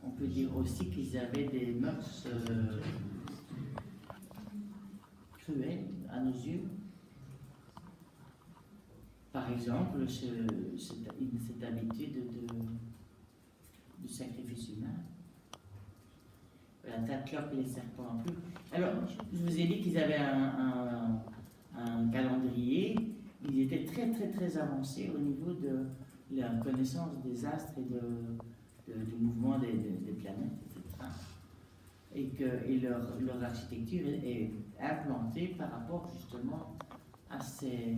on peut dire aussi qu'ils avaient des mœurs cruelles à nos yeux. Par exemple, cette habitude du sacrifice humain. La clope et les serpents en plus. Alors, je vous ai dit qu'ils avaient un calendrier. Ils étaient très très très avancés au niveau de la connaissance des astres et du mouvement des planètes, etc. Et leur architecture est implantée par rapport justement à ces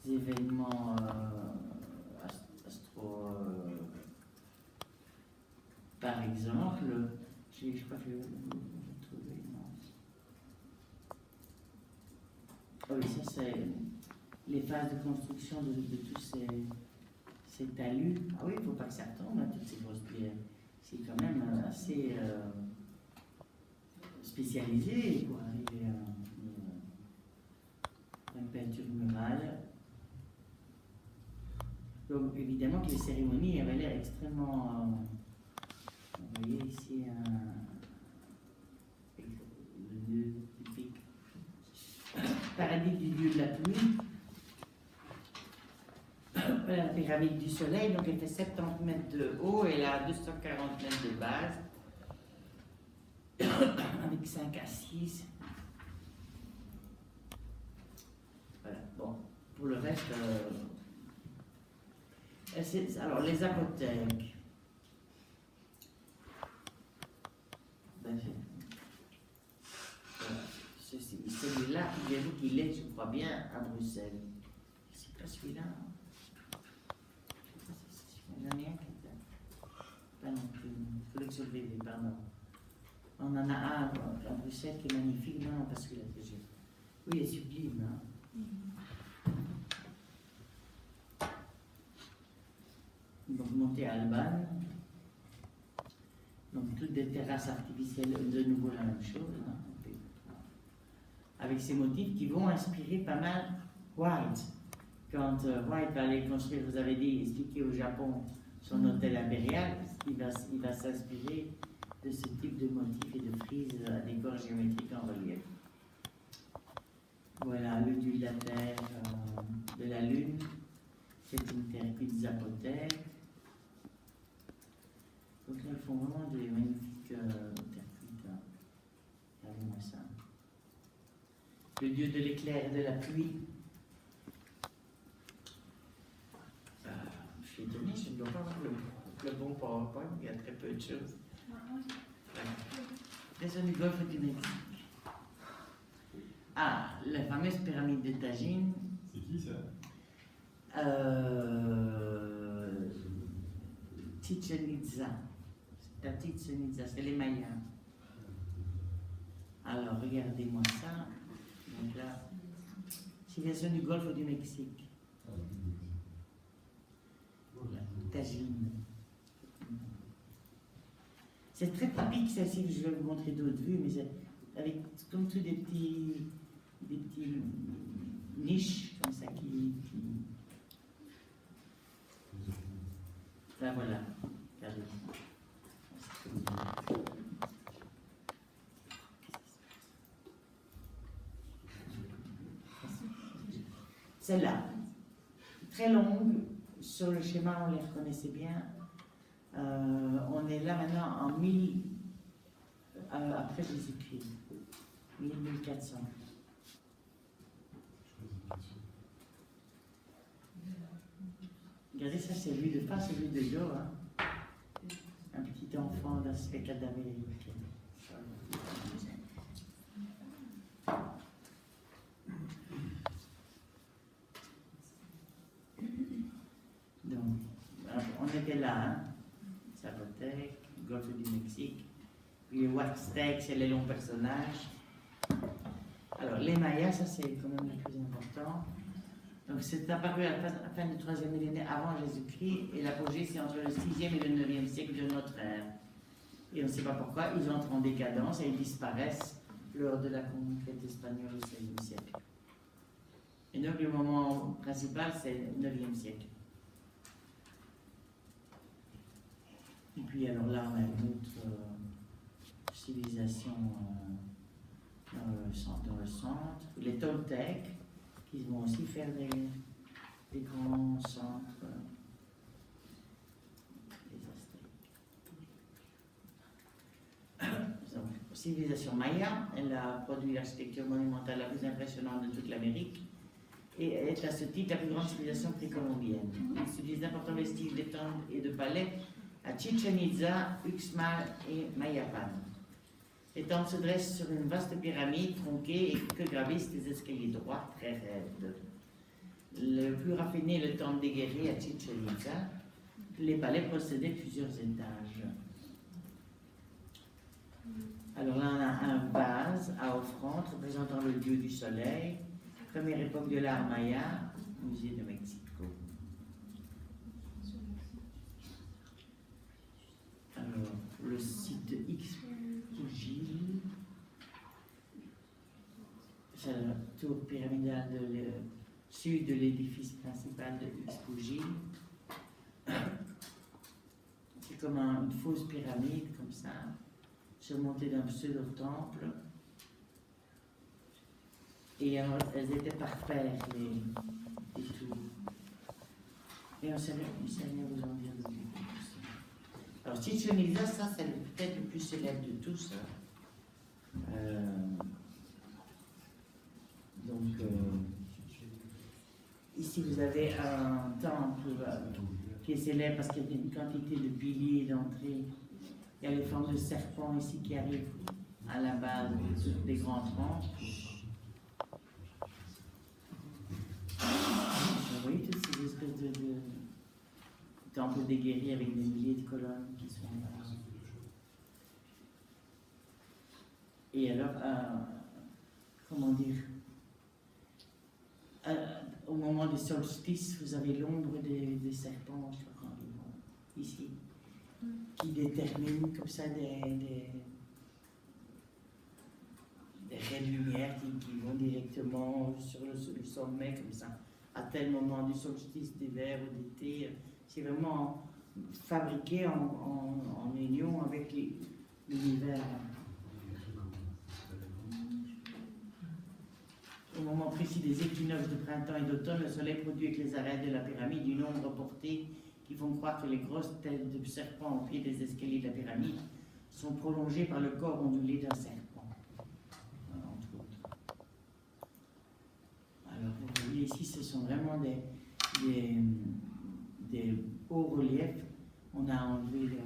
événements astro. Par exemple, je crois que je vais trouver. Ah oui, ça c'est les phases de construction de tous ces talus. Ah oui, il ne faut pas que ça tombe, hein, toutes ces grosses pierres. C'est quand même assez spécialisé pour arriver à une peinture murale. Donc évidemment que les cérémonies avaient l'air extrêmement... vous voyez ici le lieu typique. Paradis du dieu de la pluie. La pyramide du soleil, donc elle fait 70 mètres de haut et elle a 240 mètres de base, avec 5 assises. Voilà, bon, pour le reste, alors les apothèques. Ben, voilà, celui-là, figurez-vous qu'il est, je crois bien, à Bruxelles. C'est pas celui-là. Il y en a un qui est pas non plus. Il faut que je le vérifie, pardon. On en a un à Bruxelles qui est magnifique. Non, parce que là, oui, il est sublime. Hein. Donc, monter à Alban. Donc, toutes des terrasses artificielles, de nouveau la même chose. Hein. Avec ces motifs qui vont inspirer pas mal White. Quand White va aller construire, vous avez dit, expliquer au Japon son hôtel impérial, il va s'inspirer de ce type de motifs et de frises à décor géométrique en relief. Voilà, le dieu de la terre, de la lune, c'est une terre des apothèques. Donc là, ils font vraiment des magnifiques terres cuites. Regardez-moi ça. Le dieu de l'éclair et de la pluie. Je suis étonnée, je ne dois pas avoir le bon PowerPoint, il y a très peu de choses. Les zones du golfe du Mexique. Ah, la fameuse pyramide de Tajin. C'est qui ça? Chichen Itza. La Chichen Itza, c'est les Mayas. Alors, regardez-moi ça. Donc là, civilisation du golfe du Mexique. Tajine. C'est très typique celle-ci, je vais vous montrer d'autres vues, mais avec comme tout des petits niches comme ça qui... Là voilà, regardez. Celle-là, très longue, sur le schéma on les reconnaissait bien. On est là maintenant en 1000 après Jésus-Christ, 1400. Regardez ça, c'est lui de face, c'est lui de dos. Hein. Un petit enfant dans ce spectacle d'Amérique. Donc, on était là, hein. Zapotec, Golfe du Mexique. Puis les Huaxtèques, c'est les longs personnages. Alors, les Mayas, ça c'est quand même le plus important. Donc, c'est apparu à la fin du 3e millénaire avant Jésus-Christ, et l'apogée, c'est entre le 6e et le 9e siècle de notre ère. Et on ne sait pas pourquoi, ils entrent en décadence et ils disparaissent lors de la conquête espagnole au 16e siècle. Et donc, le moment principal, c'est le 9e siècle. Et puis alors là, on a une autre civilisation dans le centre. Les Toltecs, qui vont aussi faire des grands centres. Les Aztèques. Donc, civilisation maya, elle a produit l'architecture monumentale la plus impressionnante de toute l'Amérique et est à ce titre la plus grande civilisation précolombienne. Il subsiste d'importants vestiges de temples et de palais à Chichen Itza, Uxmal et Mayapan. Les temples se dressent sur une vaste pyramide tronquée et que gravissent des escaliers droits très raides. Le plus raffiné est le temple des guerriers à Chichen Itza. Les palais possédaient plusieurs étages. Alors là, on a un vase à offrande représentant le dieu du soleil, première époque de l'art maya, musée de Mexico. Alors, le site de Ixpujil, c'est la tour pyramidale sud de l'édifice principal de Ixpujil. C'est comme une fausse pyramide, comme ça, surmontée d'un pseudo-temple. Et alors, elles étaient par paires, les tours. Et on ne sait rien vous en dire de plus. Alors, Chichen Itza, ça, c'est peut-être le plus célèbre de tous. Ici, vous avez un temple qui est célèbre parce qu'il y a une quantité de piliers d'entrée. Il y a les formes de serpents ici qui arrivent à la base des grands troncs. Vous voyez toutes ces espèces de temples des guerriers avec des milliers de colonnes qui sont là. Et alors, comment dire, au moment des solstices, vous avez l'ombre des serpents, je crois, ici, qui déterminent comme ça des raies de lumière qui vont directement sur le sommet, comme ça, à tel moment du solstice d'hiver ou d'été. C'est vraiment fabriqué en union avec l'univers. Au moment précis des équinoxes de printemps et d'automne, le soleil produit avec les arêtes de la pyramide une ombre portée qui font croire que les grosses têtes de serpents au pied des escaliers de la pyramide sont prolongées par le corps ondulé d'un serpent. Entre autres. Alors, vous voyez ici, ce sont vraiment des hauts reliefs. On a enlevé le...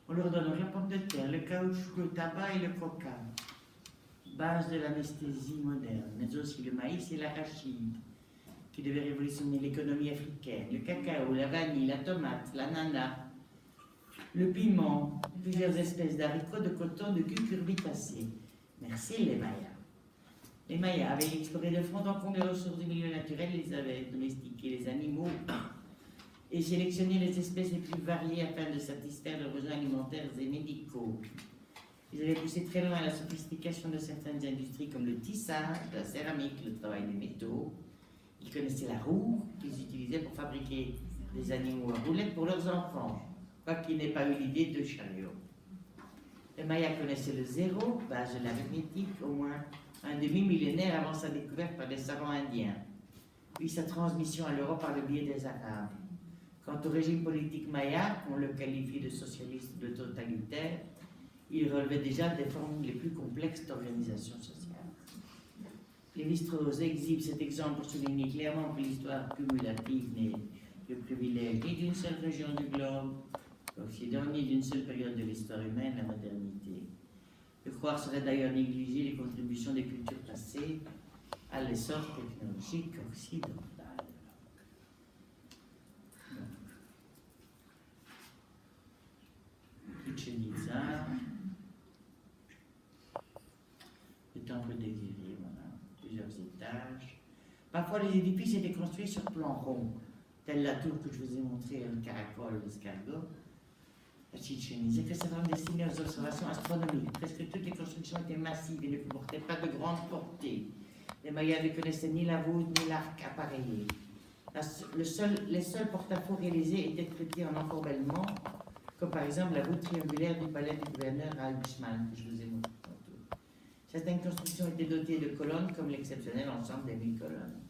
On leur donne la pomme de terre, le caoutchouc, le tabac et le coca, base de l'anesthésie moderne, mais aussi le maïs et l'arachide, qui devaient révolutionner l'économie africaine, le cacao, la vanille, la tomate, l'ananas, le piment, plusieurs espèces d'haricots, de coton, de cucurbitacées. Merci les Mayas. Les Mayas avaient exploré de fond en comble les ressources du milieu naturel, ils avaient domestiqué les animaux et sélectionné les espèces les plus variées afin de satisfaire leurs besoins alimentaires et médicaux. Ils avaient poussé très loin la sophistication de certaines industries comme le tissage, la céramique, le travail des métaux. Ils connaissaient la roue qu'ils utilisaient pour fabriquer des animaux à roulettes pour leurs enfants, quoiqu'ils n'aient pas eu l'idée de chariot. Les Mayas connaissaient le zéro, base de l'arithmétique, au moins un demi-millénaire avant sa découverte par les savants indiens, puis sa transmission à l'Europe par le biais des Arabes. Quant au régime politique maya, on le qualifie de socialiste ou de totalitaire, il relevait déjà des formes les plus complexes d'organisation sociale. Lévi-Strauss exhibe cet exemple pour souligner clairement que l'histoire cumulative n'est le privilège ni d'une seule région du globe, l'Occident, ni d'une seule période de l'histoire humaine, la modernité. Le croire serait d'ailleurs négliger les contributions des cultures passées à l'essor technologique occidental. Chichen Itza, le temple des guerriers, voilà, plusieurs étages. Parfois, les édifices étaient construits sur plan rond, telle la tour que je vous ai montrée, le caracol, l'escargot, à Chichen Itza, que ça va me destiner aux observations astronomiques. Presque toutes les constructions étaient massives et ne comportaient pas de grande portée. Les Mayas ne connaissaient ni la voûte ni l'arc appareillé. Les seuls porte-à-faux réalisés étaient traités en encorbellement, comme par exemple la voûte triangulaire du palais du gouverneur à Uxmal, que je vous ai montré tantôt. Certaines constructions étaient dotées de colonnes, comme l'exceptionnel ensemble des 1000 colonnes.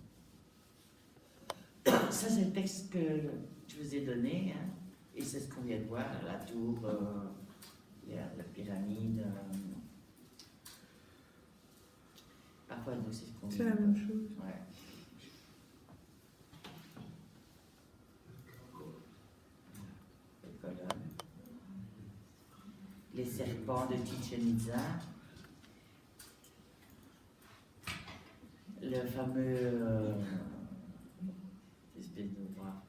Ça, c'est le texte que je vous ai donné, hein, et c'est ce qu'on vient de voir, la tour, la pyramide. Parfois, donc, c'est ce qu'on C'est la même chose. Ouais. Les colonnes. Les serpents de Chichen Itza. Le fameux espèce de voir.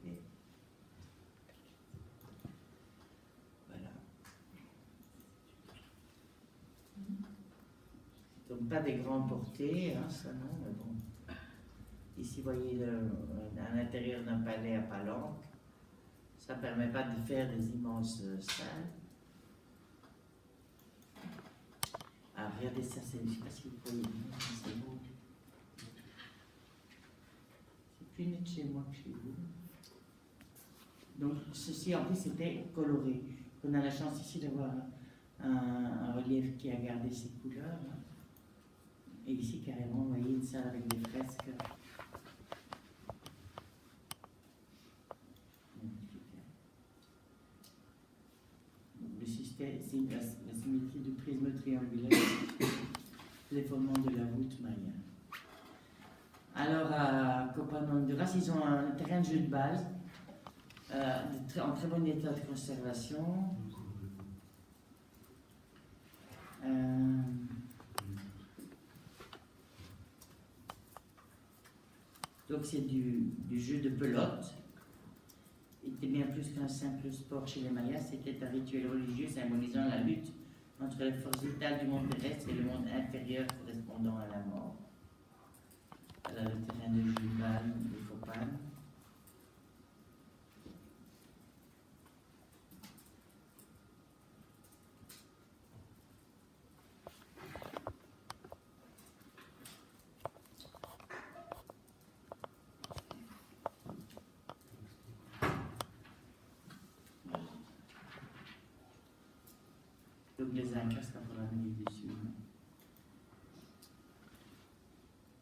Voilà. Donc pas des grandes portées, hein, ça non, mais bon. Ici, vous voyez à l'intérieur d'un palais à Palenque. Ça ne permet pas de faire des immenses salles. Ah, regardez ça, je ne sais pas si vous voyez, c'est beau. C'est plus net chez moi que chez vous. Donc, ceci en plus c'était coloré. On a la chance ici d'avoir un relief qui a gardé ses couleurs. Hein. Et ici, carrément, vous voyez une salle avec des fresques. Le système, c'est la symétrie du prisme triangulaire, les fondements de la voûte maya. Alors, à Copan Honduras, ils ont un terrain de jeu de base en très bon état de conservation. Donc c'est du jeu de pelote. Il était bien plus qu'un simple sport chez les Mayas, c'était un rituel religieux symbolisant la lutte entre les forces vitales du monde terrestre et le monde inférieur correspondant à la mort. Voilà le terrain de Juban et Copan. Donc les Incas, ça pour l'Amérique du Sud. Vous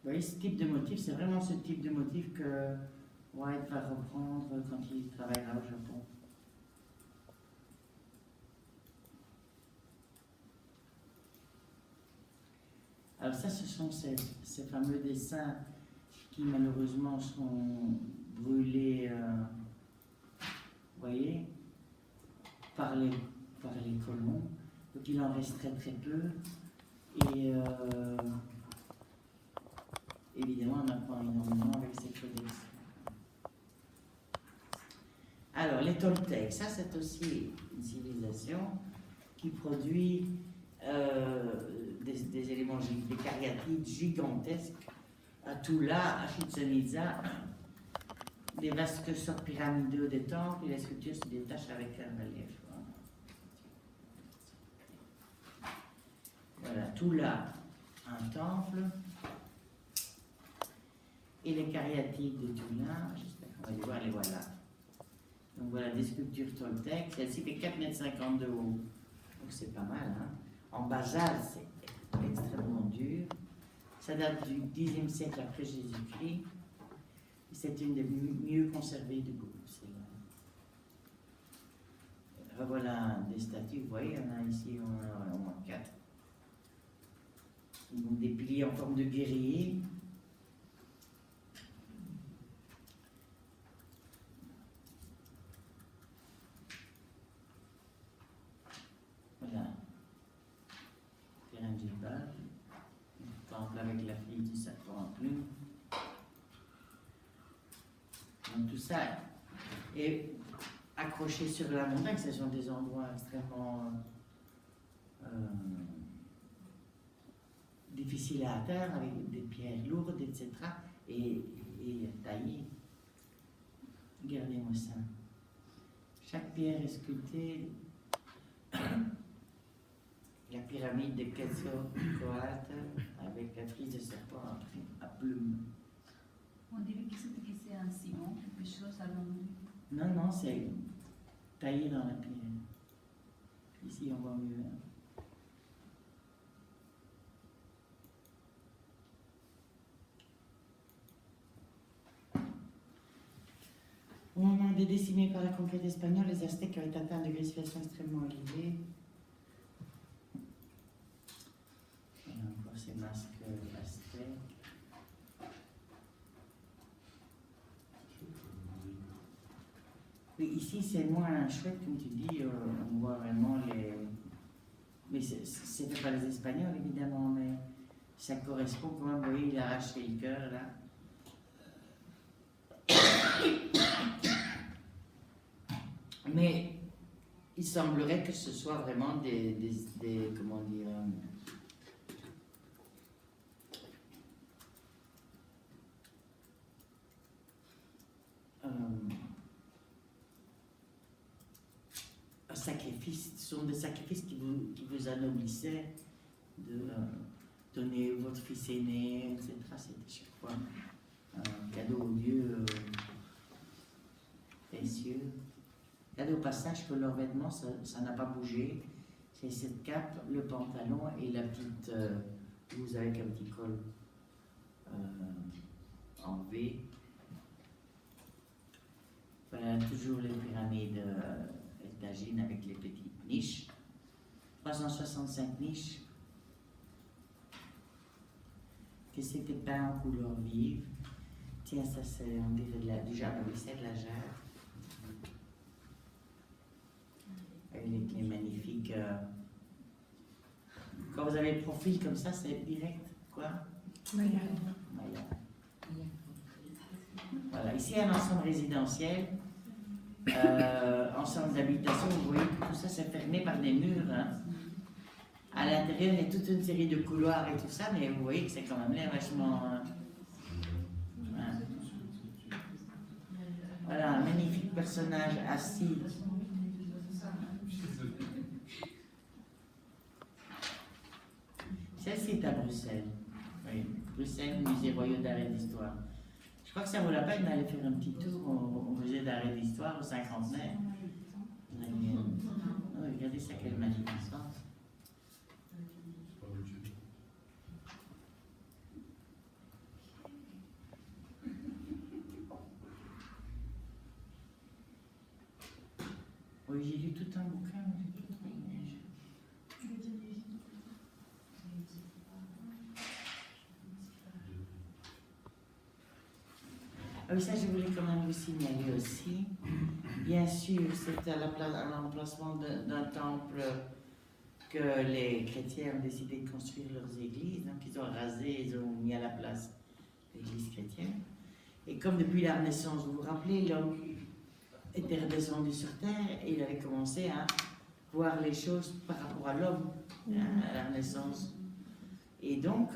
voyez, ce type de motif, c'est vraiment ce type de motif que White va reprendre quand il travaillera au Japon. Alors ça, ce sont ces fameux dessins qui malheureusement sont brûlés, vous voyez, par les colons. Donc il en reste très très peu. Et évidemment, on apprend énormément avec ces codex. Alors, les Toltecs, ça c'est aussi une civilisation qui produit des éléments, des cariatides gigantesques à Tula, à Chichen Itza, des vastes sortes pyramidaux des temples, et la sculpture se détache avec un relief. Voilà, Tula, un temple, et les cariatides de Tula, j'espère qu'on va les voir, les voilà. Donc voilà des sculptures Toltec, celle-ci fait 4,50 m de haut, donc c'est pas mal. Hein? En basalte, c'est extrêmement dur. Ça date du Xe siècle après Jésus-Christ. C'est une des mieux conservées du groupe. Revoilà des statues, vous voyez, on a ici au moins 4. Donc des piliers en forme de guerrier. Voilà. Terrain de Gilbert. Temple avec la fille du serpent en plume. Donc tout ça est accroché sur la montagne. Ce sont des endroits extrêmement difficiles à atteindre, avec des pierres lourdes, etc. et taillées. Regardez-moi ça. Chaque pierre est sculptée. La pyramide de Quetzalcoatl avec la frise de serpent à plumes. On dirait que c'est un ciment, quelque chose à l'ombre. Non, non, c'est taillé dans la pierre. Ici, on voit mieux. Au moment des décimés par la conquête espagnole, les Aztèques avaient atteint un degré de civilisation extrêmement élevé. Et encore ces masques aztèques. Oui, ici c'est moins chouette, comme tu dis, on voit vraiment les... Mais c'est fait par les Espagnols, évidemment, mais ça correspond quand même, vous voyez, il a arraché le cœur, là. Mais il semblerait que ce soit vraiment des comment dire, un sacrifice. Ce sont des sacrifices qui vous anoblissaient de donner votre fils aîné, etc. C'était chaque fois un cadeau aux dieux précieux. Regardez au passage que leurs vêtements, ça n'a pas bougé. C'est cette cape, le pantalon et la petite blouse avec un petit col en V. Voilà, toujours les pyramides étagines avec les petites niches. 365 niches. Que c'était peint en couleur vive. Tiens, ça c'est, on dirait du jade, oui, c'est de la jade. Les magnifiques. Quand vous avez le profil comme ça, c'est direct. Quoi? Maya. Voilà, ici un ensemble résidentiel, ensemble d'habitation. Vous voyez que tout ça, c'est fermé par des murs. Hein. À l'intérieur, il y a toute une série de couloirs et tout ça, mais vous voyez que c'est quand même là vachement. Voilà, un magnifique personnage assis. Celle-ci est à Bruxelles. Oui, Bruxelles, Musée Royal d'Art et d'Histoire. Je crois que ça vaut la peine d'aller faire un petit tour au Musée d'Art et d'Histoire, au cinquantenaire. Oh, regardez ça, quelle magnificence. Oui, j'ai lu tout un bouquin. Ah oui, ça je voulais quand même vous signaler aussi. Bien sûr, c'est à l'emplacement d'un temple que les chrétiens ont décidé de construire leurs églises. Donc ils ont rasé, ils ont mis à la place l'église chrétienne. Et comme depuis la Renaissance, vous vous rappelez, l'homme était redescendu sur terre et il avait commencé à voir les choses par rapport à l'homme, à la Renaissance. Et donc,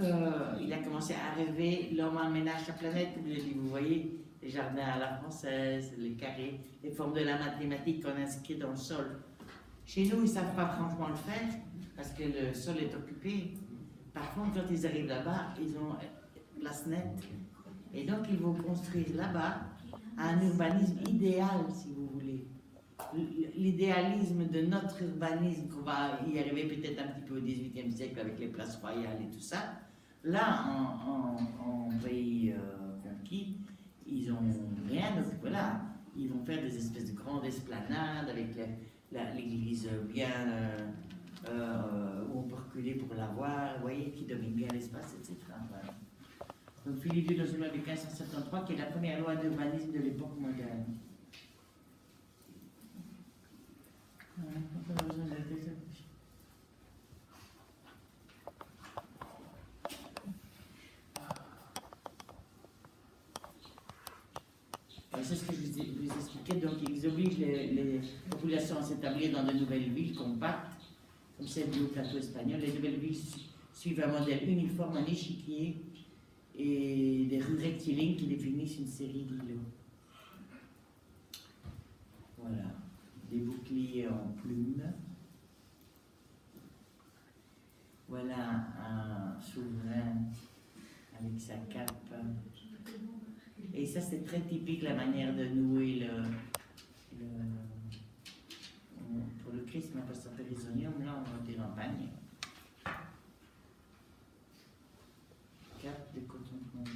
il a commencé à rêver, l'homme aménage la planète, comme je dis, vous voyez, les jardins à la française, les carrés, les formes de la mathématique qu'on inscrit dans le sol. Chez nous, ils ne savent pas franchement le faire, parce que le sol est occupé. Par contre, quand ils arrivent là-bas, ils ont place nette. Et donc, ils vont construire là-bas un urbanisme idéal, si vous voulez. L'idéalisme de notre urbanisme, qu'on va y arriver peut-être un petit peu au XVIIIe siècle avec les places royales et tout ça, là, en pays conquis, ils n'ont rien. Donc voilà, ils vont faire des espèces de grandes esplanades avec l'église bien où on peut reculer pour la voir, vous voyez, qui domine bien l'espace, etc. Voilà. Donc Philippe dans une loi de 1573 qui est la première loi d'urbanisme de l'époque moderne. C'est ce que je vous expliquais. Donc, ils obligent les populations à s'établir dans de nouvelles villes compactes, comme celle du plateau espagnol. Les nouvelles villes suivent un modèle uniforme, un échiquier et des rues rectilignes qui définissent une série d'îlots. Voilà, des boucliers en plumes. Voilà un souverain avec sa cape. Et ça, c'est très typique, la manière de nouer pour le Christ, on appelle ça périsonium, là, on va dire en pagne. Cape de coton fondu.